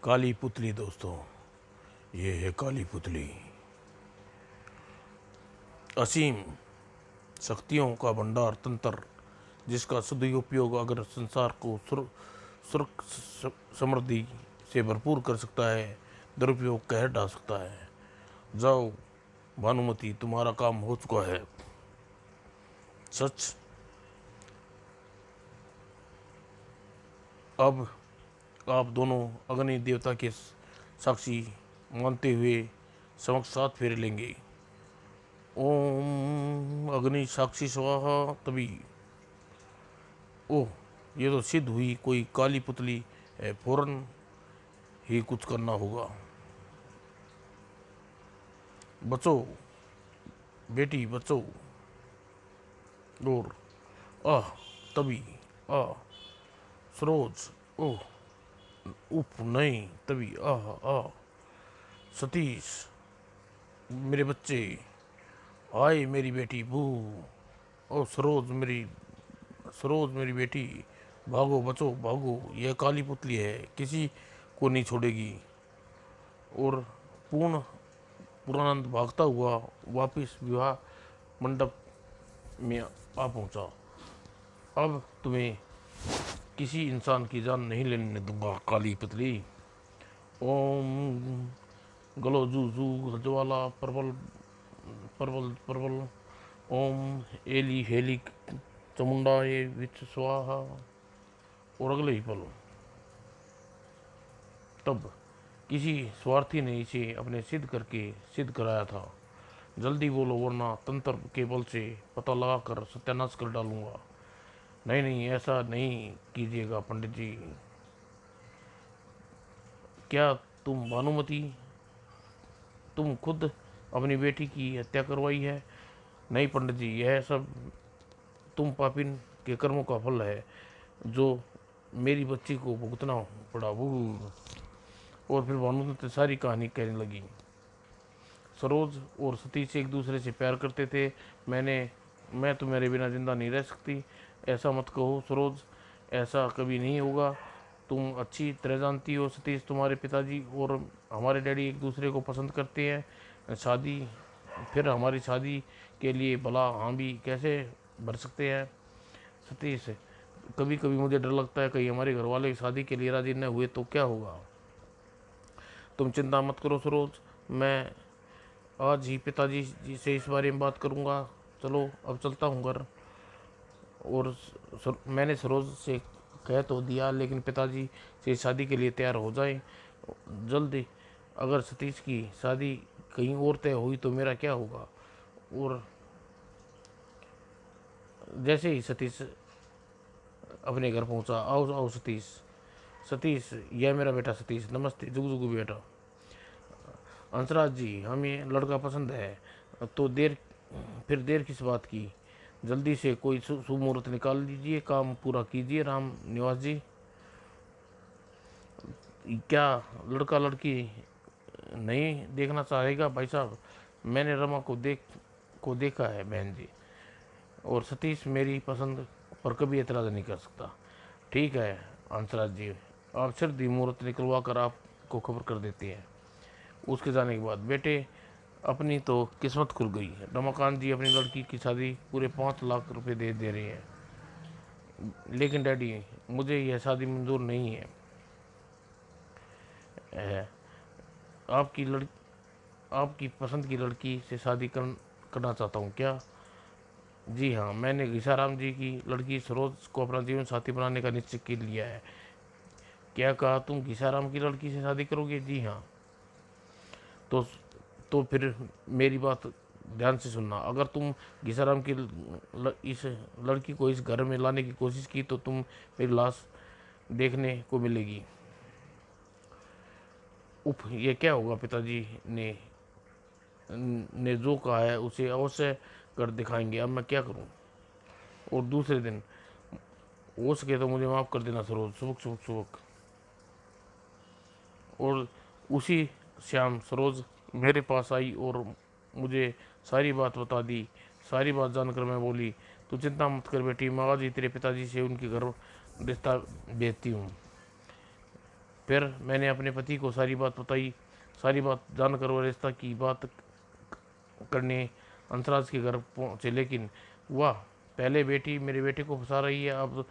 काली पुतली दोस्तों, ये है काली पुतली। असीम शक्तियों का भंडार तंत्र, जिसका सदुपयोग अगर संसार को सुख समृद्धि से भरपूर कर सकता है, दुरुपयोग कहर ढा सकता है। जाओ भानुमति, तुम्हारा काम हो चुका है। सच अब आप दोनों अग्नि देवता के साक्षी मानते हुए समक्ष साथ फेरे लेंगे। ओम अग्नि साक्षी स्वाहा। तभी ओह, ये तो सिद्ध हुई कोई काली पुतली है, फौरन ही कुछ करना होगा। बचो बेटी बचो। और आह, तभी आह सरोज। ओह उफ नहीं, तभी आह आह सतीश, मेरे बच्चे आए, मेरी बेटी बू। ओ सरोज मेरी बेटी, भागो बचो भागो, यह काली पुतली है, किसी को नहीं छोड़ेगी। और पूर्णानंद भागता हुआ वापिस विवाह मंडप में आ पहुंचा। अब तुम्हें किसी इंसान की जान नहीं लेने दूंगा काली पुतली। ओम गलो जू जू रजवाला परवल परवल परवल। ओम एली हेली चमुंडा ये विच स्वाहा। और अगले ही पल तब किसी स्वार्थी ने इसे अपने सिद्ध कराया था। जल्दी बोलो वरना तंत्र के बल से पता लगा कर सत्यानाश कर डालूंगा। नहीं नहीं, ऐसा नहीं कीजिएगा पंडित जी। क्या तुम भानुमति, तुम खुद अपनी बेटी की हत्या करवाई है? नहीं पंडित जी, यह सब तुम पापिन के कर्मों का फल है, जो मेरी बच्ची को भुगतना पड़ा। वो और फिर भानुमति सारी कहानी कहने लगी। सरोज और सतीश एक दूसरे से प्यार करते थे। मैं तुम्हारे बिना जिंदा नहीं रह सकती। ऐसा मत कहो सरोज, ऐसा कभी नहीं होगा। तुम अच्छी तरह जानती हो सतीश, तुम्हारे पिताजी और हमारे डैडी एक दूसरे को पसंद करते हैं। शादी फिर हमारी शादी के लिए भला हाँ भी कैसे भर सकते हैं सतीश? कभी कभी मुझे डर लगता है कहीं हमारे घर वाले शादी के लिए राजी न हुए तो क्या होगा। तुम चिंता मत करो सरोज, मैं आज ही पिताजी जी से इस बारे में बात करूंगा। चलो अब चलता हूँ घर। और मैंने सरोज से कह तो दिया, लेकिन पिताजी से शादी के लिए तैयार हो जाए जल्दी। अगर सतीश की शादी कहीं और तय हुई तो मेरा क्या होगा। और जैसे ही सतीश अपने घर पहुंचा, आओ आओ सतीश, सतीश यह मेरा बेटा सतीश, नमस्ते जुग जुग बेटा। हंसराज जी, हमें लड़का पसंद है, तो देर किस बात की? जल्दी से कोई शुभ मुहूर्त निकाल लीजिए, काम पूरा कीजिए राम निवास जी। क्या लड़का लड़की नहीं देखना चाहेगा भाई साहब? मैंने रमा को देखा है बहन जी। और सतीश मेरी पसंद पर कभी एतराज़ नहीं कर सकता। ठीक है हंसराज जी, आप सिर्फ मुहूर्त निकलवा कर आपको खबर कर देते हैं। उसके जाने के बाद बेटे, अपनी तो किस्मत खुल गई। रमाकांत जी अपनी लड़की की शादी पूरे 5 लाख रुपए दे रहे हैं। लेकिन डैडी, मुझे यह शादी मंजूर नहीं है। आपकी लड़की आपकी पसंद की लड़की से शादी करना चाहता हूँ क्या? जी हाँ, मैंने घीसाराम जी की लड़की सरोज को अपना जीवन साथी बनाने का निश्चय कर लिया है। क्या कहा तुम घीसाराम की लड़की से शादी करोगे? जी हाँ। तो फिर मेरी बात ध्यान से सुनना। अगर तुम घीसाराम की इस लड़की को इस घर में लाने की कोशिश की तो तुम मेरी लाश देखने को मिलेगी। उफ, ये क्या होगा? पिताजी ने जो कहा है उसे अवश्य कर दिखाएंगे। अब मैं क्या करूं? और दूसरे दिन हो सके तो मुझे माफ़ कर देना सरोज, सुबह सुबह सुबह। और उसी शाम सरोज मेरे पास आई और मुझे सारी बात बता दी। सारी बात जानकर मैं बोली, तू चिंता मत कर बेटी, मैं आज ही तेरे पिताजी से उनके घर रिश्ता भेजती हूँ। फिर मैंने अपने पति को सारी बात बताई। सारी बात जानकर वो रिश्ता की बात करने अंसराज के घर पहुँचे, लेकिन वह पहले बेटी मेरे बेटे को फंसा रही है, अब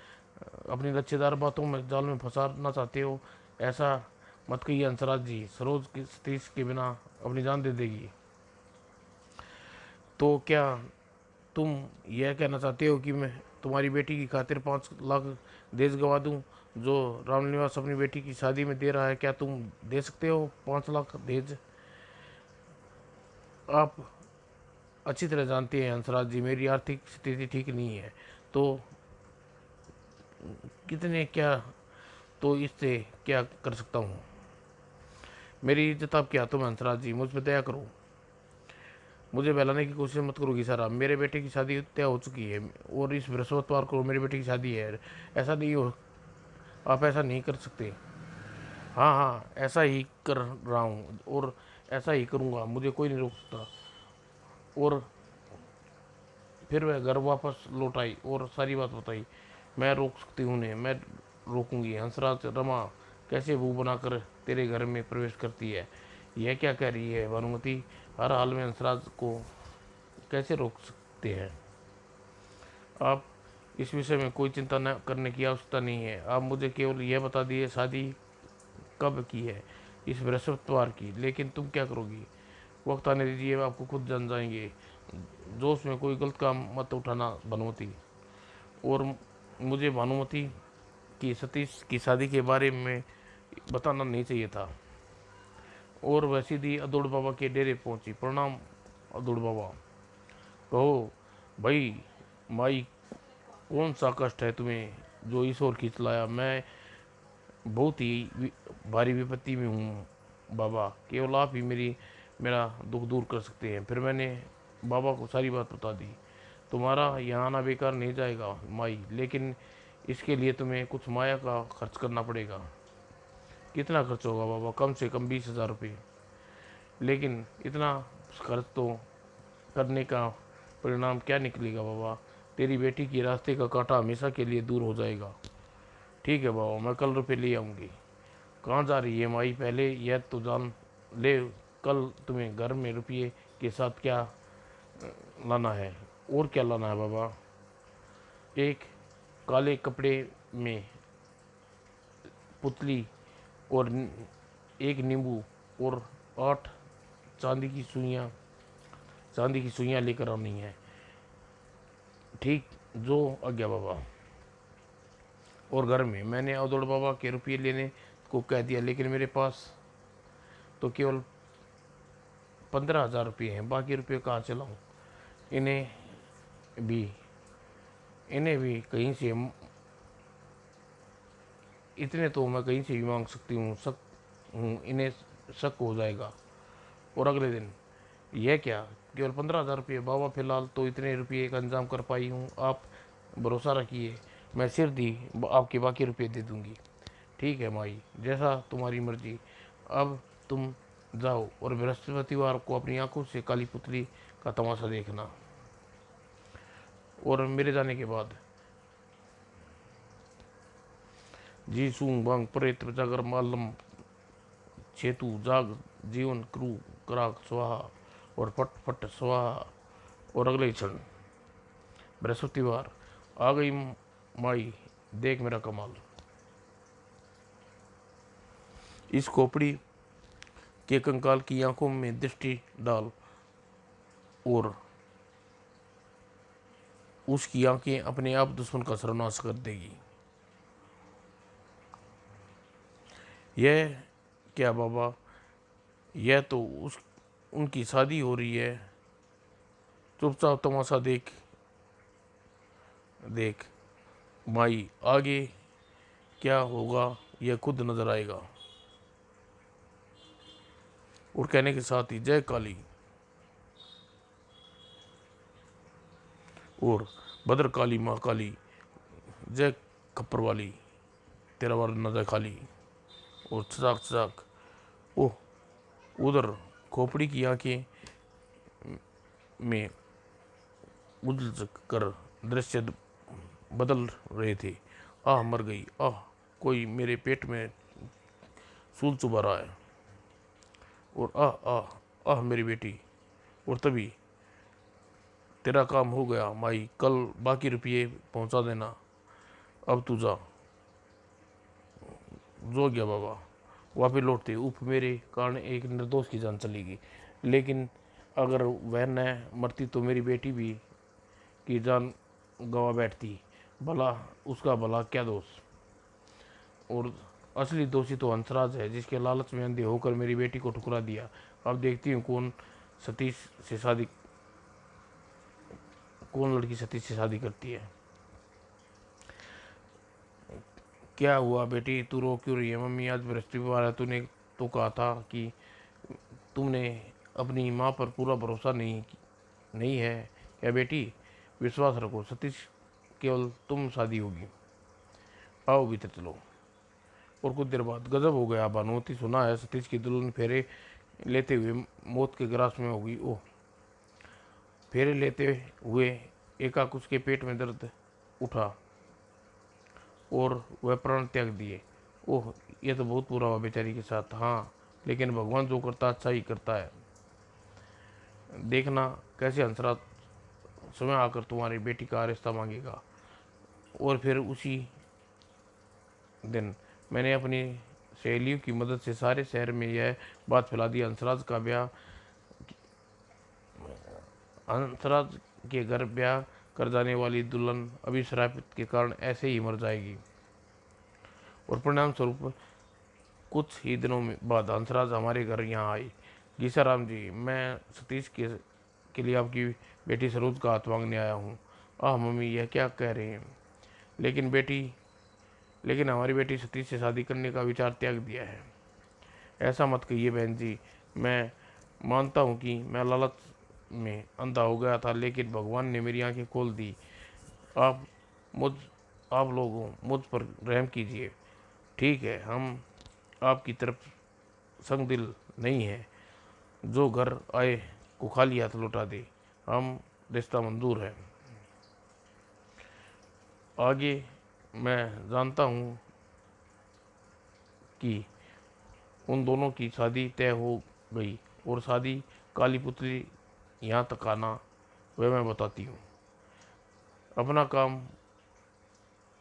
अपनी लच्छेदार बातों में जाल में फंसाना चाहते हो। ऐसा मत कहिए अंसराज जी, सरोज की सतीश के बिना अपनी जान दे देगी। तो क्या तुम यह कहना चाहते हो कि मैं तुम्हारी बेटी की खातिर 5 लाख देश गवा दूं, जो रामनिवास अपनी बेटी की शादी में दे रहा है? क्या तुम दे सकते हो 5 लाख देज? आप अच्छी तरह जानते हैं हंसराज जी, मेरी आर्थिक स्थिति ठीक नहीं है, तो कितने क्या, तो इससे क्या कर सकता हूँ? मेरी इज्जत आपके हाथों में हंसराज जी, मुझ पर दया करो। मुझे बहलाने की कोशिश मत करोगी सारा, मेरे बेटे की शादी तय हो चुकी है और इस बृहस्पतिवार को मेरे बेटे की शादी है। ऐसा नहीं हो, आप ऐसा नहीं कर सकते। हाँ हाँ, ऐसा ही कर रहा हूँ और ऐसा ही करूँगा, मुझे कोई नहीं रोक सकता। और फिर वह घर वापस लौट आई और सारी बात बताई। मैं रोक सकती हूँ उन्हें, मैं रोकूंगी। हंसराज, रमा कैसे मुंह बनाकर तेरे घर में प्रवेश करती है? यह क्या कह रही है भानुमति? हर हाल में हंसराज को कैसे रोक सकते हैं आप? इस विषय में कोई चिंता न करने की आवश्यकता नहीं है। आप मुझे केवल यह बता दिए शादी कब की है? इस बृहस्पतिवार की। लेकिन तुम क्या करोगी? वक्त आने दीजिए, आपको खुद जान जाएंगे। जोश में कोई गलत काम मत उठाना भानुमति। और मुझे भानुमति की सतीश की शादी के बारे में बताना नहीं चाहिए था। और वह सीधी अदोड़ बाबा के डेरे पहुंची। प्रणाम अदोड़ बाबा। कहो भाई माई, कौन सा कष्ट है तुम्हें जो इस ओर खींच लाया? मैं बहुत ही भारी विपत्ति में हूँ बाबा, केवल आप ही मेरा दुख दूर कर सकते हैं। फिर मैंने बाबा को सारी बात बता दी। तुम्हारा यहाँ आना बेकार नहीं जाएगा माई, लेकिन इसके लिए तुम्हें कुछ माया का खर्च करना पड़ेगा। कितना खर्च होगा बाबा? कम से कम 20,000 रुपये। लेकिन इतना खर्च तो करने का परिणाम क्या निकलेगा बाबा? तेरी बेटी की रास्ते का कांटा हमेशा के लिए दूर हो जाएगा। ठीक है बाबा, मैं कल रुपये ले आऊँगी। कहाँ जा रही है माई? पहले यह तो जान ले, कल तुम्हें घर में रुपये के साथ क्या लाना है? और क्या लाना है बाबा? एक काले कपड़े में पुतली और एक नींबू और 8 चांदी की सुइयाँ लेकर आनी है। ठीक, जो आज्ञा बाबा। और घर में मैंने अवधूत बाबा के रुपये लेने को कह दिया, लेकिन मेरे पास तो केवल 15,000 रुपये हैं। बाकी रुपये कहाँ से लाऊं? इन्हें भी इन्हें भी कहीं से, इतने तो मैं कहीं से भी मांग सकती हूँ, इन्हें शक हो जाएगा। और अगले दिन, यह क्या, केवल 15,000 रुपये बाबा? फिलहाल तो इतने रुपये का इंतजाम कर पाई हूँ, आप भरोसा रखिए, मैं सिर दी आपके बाकी रुपये दे दूँगी। ठीक है माई, जैसा तुम्हारी मर्जी। अब तुम जाओ और बृहस्पतिवार को अपनी आंखों से काली पुतली का तमाशा देखना। और मेरे जाने के बाद जी सूंग बांग प्रेत जागर मालम छेतु जाग जीवन क्रू कराक स्वाहा और फट फट स्वाहा। और अगले क्षण बृहस्पतिवार आ गई। माई, देख मेरा कमाल। इस खोपड़ी के कंकाल की आंखों में दृष्टि डाल और उसकी आंखें अपने आप दुश्मन का सर्वनाश कर देगी। यह क्या बाबा? यह तो उनकी शादी हो रही है। चुपचाप तमाशा देख देख माई, आगे क्या होगा यह खुद नजर आएगा। और कहने के साथ ही जय काली और भद्र काली माँ काली, जय खप्पर वाली, तेरा वार न जाए खाली। और चजाक चजाक, ओह, उधर खोपड़ी की आंखें में उलझ कर दृश्य बदल रहे थे। आह, मर गई, आह, कोई मेरे पेट में सूल चुभा रहा है। और आह आह आह मेरी बेटी। और तभी तेरा काम हो गया माई, कल बाकी रुपये पहुंचा देना, अब तू जा। जो गया बाबा। वापिस लौटते उप मेरे कारण एक निर्दोष की जान चली गई, लेकिन अगर वह न मरती तो मेरी बेटी भी की जान गवा बैठती। भला उसका भला क्या दोष। और असली दोषी तो हंसराज है, जिसके लालच में अंधे होकर मेरी बेटी को ठुकरा दिया। अब देखती हूँ कौन लड़की सतीश से शादी करती है। क्या हुआ बेटी, तू रो क्यों रही है। मम्मी आज बृहस्पतिवार है, तूने तो कहा था कि तुमने अपनी माँ पर पूरा भरोसा नहीं नहीं है क्या बेटी। विश्वास रखो सतीश, केवल तुम शादी होगी। आओ भीतर चलो। और कुछ देर बाद गजब हो गया भानुमति, सुना है सतीश की दुल्हन फेरे लेते हुए मौत के ग्रास में होगी। ओह, फेरे लेते हुए एकाएक उसके पेट में दर्द उठा और वह प्राण त्याग दिए। ओह, यह तो बहुत बुरा हुआ बेचारी के साथ। हाँ, लेकिन भगवान जो करता अच्छा ही करता है। देखना कैसे हंसराज समय आकर तुम्हारी बेटी का रिश्ता मांगेगा। और फिर उसी दिन मैंने अपनी सहेलियों की मदद से सारे शहर में यह बात फैला दी, हंसराज के घर ब्याह कर जाने वाली दुल्हन अभी श्रापित के कारण ऐसे ही मर जाएगी। और परिणाम स्वरूप कुछ ही दिनों में बाद हंसराज हमारे घर यहाँ आई। गीसाराम जी, मैं सतीश के लिए आपकी बेटी सरोज का हाथ मांगने आया हूँ। आह मम्मी, यह क्या कह रहे हैं। लेकिन बेटी लेकिन हमारी बेटी सतीश से शादी करने का विचार त्याग दिया है। ऐसा मत कहिए बहन जी। मैं मानता हूँ कि मैं लालच में अंधा हो गया था, लेकिन भगवान ने मेरी आंखें खोल दी। आप मुझ आप लोगों मुझ पर रहम कीजिए। ठीक है, हम आपकी तरफ संग दिल नहीं है। जो घर आए को खाली हाथ लौटा दे। हम रिश्ता मंजूर है। आगे मैं जानता हूँ कि उन दोनों की शादी तय हो गई, और शादी काली पुतली यहाँ तक आना वह मैं बताती हूँ। अपना काम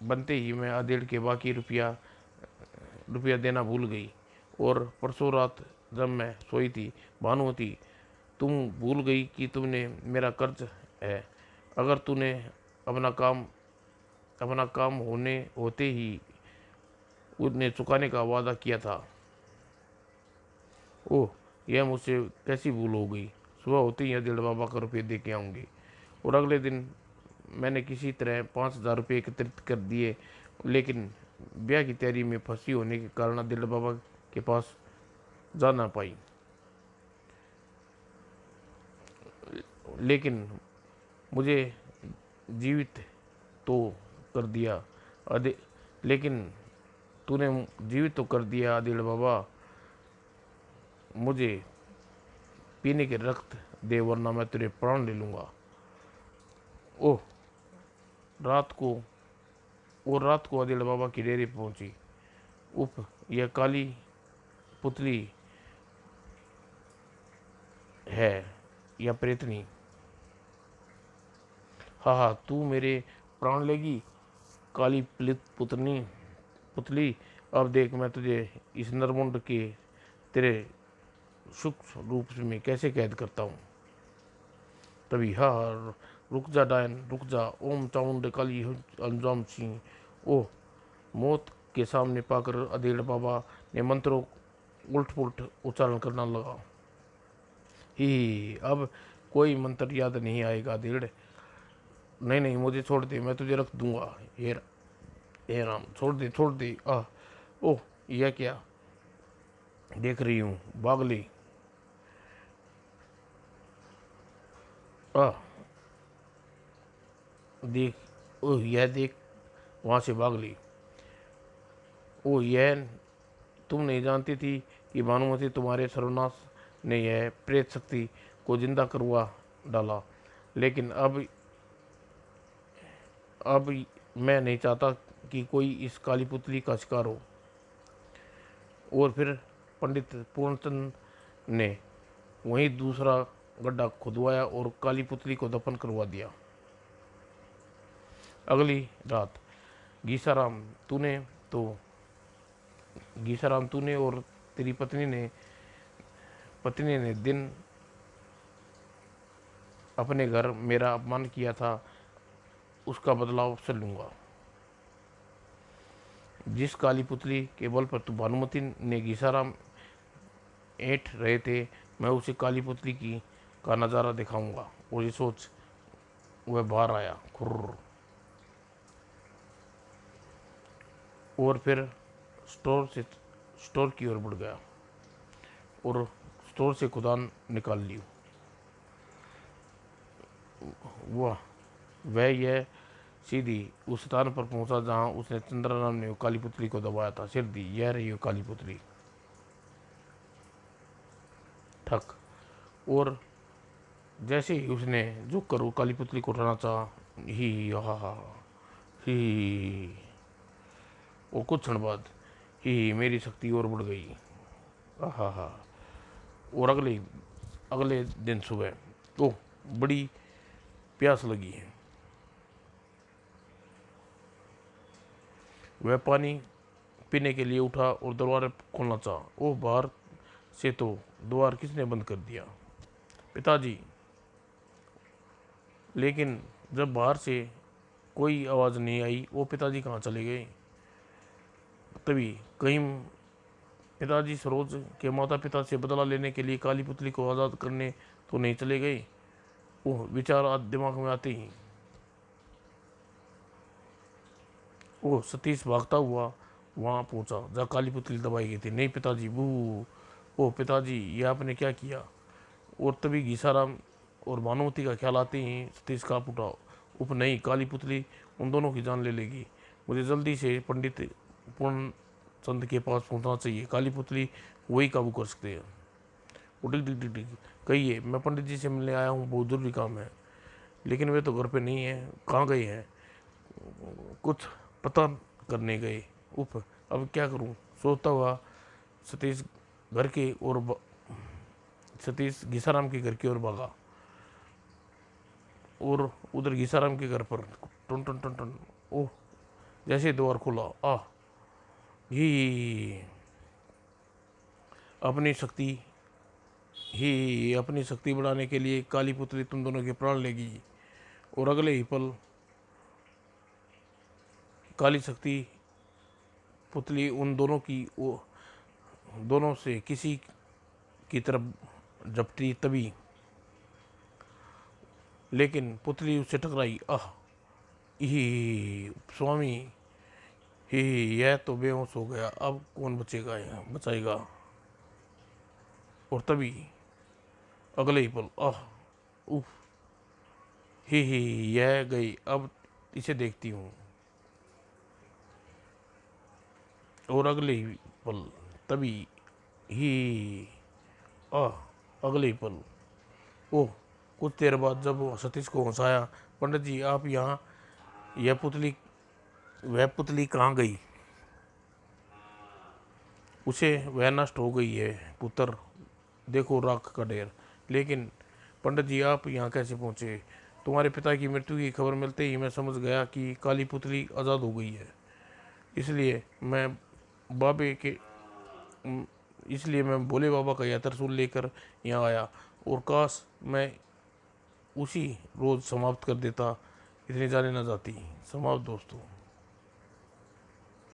बनते ही मैं आधेड़ के बाकी रुपया देना भूल गई। और परसों रात जब मैं सोई थी, भानुमती, तुम भूल गई कि तुमने मेरा कर्ज है। अगर तूने अपना काम अपना काम होने होते ही उन्हें चुकाने का वादा किया था। ओह, यह मुझसे कैसी भूल हो गई। सुबह होते ही अधेड़ बाबा का रुपये दे के आऊँगी। और अगले दिन मैंने किसी तरह 5,000 रुपये एकत्रित कर दिए, लेकिन ब्याह की तैयारी में फंसी होने के कारण अधेड़ बाबा के पास जा ना पाई। लेकिन मुझे जीवित तो कर दिया अधे लेकिन तूने जीवित तो कर दिया अधेड़ बाबा। मुझे पीने के रक्त दे, वरना मैं तेरे प्राण ले लूँगा। ओह, रात को रात को आदिल बाबा की डेरी पहुंची। उफ, यह काली पुतली है या प्रेतनी। हाँ हाँ, तू मेरे प्राण लेगी काली पुतली। अब देख मैं तुझे इस नरमुंड के तेरे सूक्ष्म रूप में कैसे कैद करता हूँ। तभी हाँ हाँ, रुक जा डायन, रुक जा। ओम चामुंड काली अंजाम सिंह। ओह, मौत के सामने पाकर अधेड़ बाबा ने मंत्रों उल्ट पुल्ट उच्चारण करना लगा। ही, अब कोई मंत्र याद नहीं आएगा अधेड़। नहीं नहीं, मुझे छोड़ दे, मैं तुझे रख दूंगा। हे राम, छोड़ दे। आह, ओह, यह क्या देख रही हूँ बागली। आह, देख। ओह, यह देख, वहाँ से बागली। ओह, यह तुम नहीं जानती थी कि भानुमति तुम्हारे सर्वनाश ने यह प्रेत शक्ति को जिंदा करवा डाला। लेकिन अब मैं नहीं चाहता कि कोई इस काली पुतली का शिकार हो। और फिर पंडित पूर्णचंद ने वहीं दूसरा गड्ढा खुदवाया और काली पुतली को दफन करवा दिया। अगली रात गीसाराम तूने तो गीसाराम तूने और तेरी पत्नी ने दिन अपने घर मेरा अपमान किया था, उसका बदला अवश्य लूंगा। जिस काली पुतली के बल पर तू भानुमति ने गीसाराम ऐंठ रहे थे, मैं उसे काली पुतली की का नज़ारा दिखाऊंगा। और ये सोच वह बाहर आया खुर्र, और फिर स्टोर की ओर बढ़ गया और स्टोर से खुदान निकाल ली। वह यह सीधी उस स्थान पर पहुंचा जहां उसने चंद्राराम ने काली पुतली को दबाया था। सिर दी, यह रही वो काली पुतली। ठक, और जैसे ही उसने झुक कर वो काली पुतली को उठाना चाहा, ही हा ही, और कुछ क्षण बाद ही मेरी शक्ति और बढ़ गई। हा। और अगले दिन सुबह तो बड़ी प्यास लगी है। वह पानी पीने के लिए उठा और दरवाजा खोलना चाहा। ओह, बाहर से तो द्वार किसने बंद कर दिया? पिताजी। लेकिन जब बाहर से कोई आवाज़ नहीं आई, वो पिताजी कहाँ चले गए? तभी कहीं पिताजी सरोज के माता पिता से बदला लेने के लिए काली पुतली को आज़ाद करने तो नहीं चले गए? ओह, विचार आज दिमाग में आते ही ओह, सतीश भागता हुआ वहाँ पहुँचा जहाँ काली पुतली दबाई गई थी। नहीं पिताजी, बू। ओह पिताजी, ये आपने क्या किया? और तभी घीसाराम और भानुमति का ख्याल आते ही सतीश काँप उठा। उप नहीं, काली पुतली उन दोनों की जान ले लेगी। मुझे जल्दी से पंडित पूर्णचंद के पास पहुंचना चाहिए। काली पुतली वही काबू कर सकते हैं। वो डिग डिग डिग डिग कहिए, मैं पंडित जी से मिलने आया हूँ, बहुत ज़रूरी काम है। लेकिन वे तो घर पे नहीं है। कहाँ गए हैं? कुछ पता करने गए। उफ, अब क्या करूँ? सोचता हुआ सतीश घर के और सतीश घीसाराम के घर की ओर भागा और उधर घीसाराम के घर पर टन टन टन टन। ओह, जैसे द्वार खुला, ही अपनी शक्ति अपनी शक्ति बढ़ाने के लिए काली पुतली तुम दोनों के प्राण लेगी। और अगले ही पल काली शक्ति पुतली उन दोनों से किसी की तरफ झपटी। तभी लेकिन पुतली उससे टकराई। ही स्वामी, ही यह तो बेहोश हो गया, अब कौन बचाएगा? और तभी अगले ही पल उफ, ही यह गई, अब इसे देखती हूँ। और अगले ही पल तभी ही अगले ही पल ओह, कुछ देर बाद जब सतीश को हंसाया, पंडित जी आप यहाँ, वह पुतली कहाँ गई? उसे वह नष्ट हो गई है पुत्र, देखो राख का ढेर। लेकिन पंडित जी आप यहाँ कैसे पहुँचे? तुम्हारे पिता की मृत्यु की खबर मिलते ही मैं समझ गया कि काली पुतली आज़ाद हो गई है। इसलिए मैं बाबे के इसलिए मैं भोले बाबा का यह त्रिशूल लेकर यहाँ आया, और काश मैं उसी रोज़ समाप्त कर देता, इतनी जाने न जाती। समाप्त दोस्तों।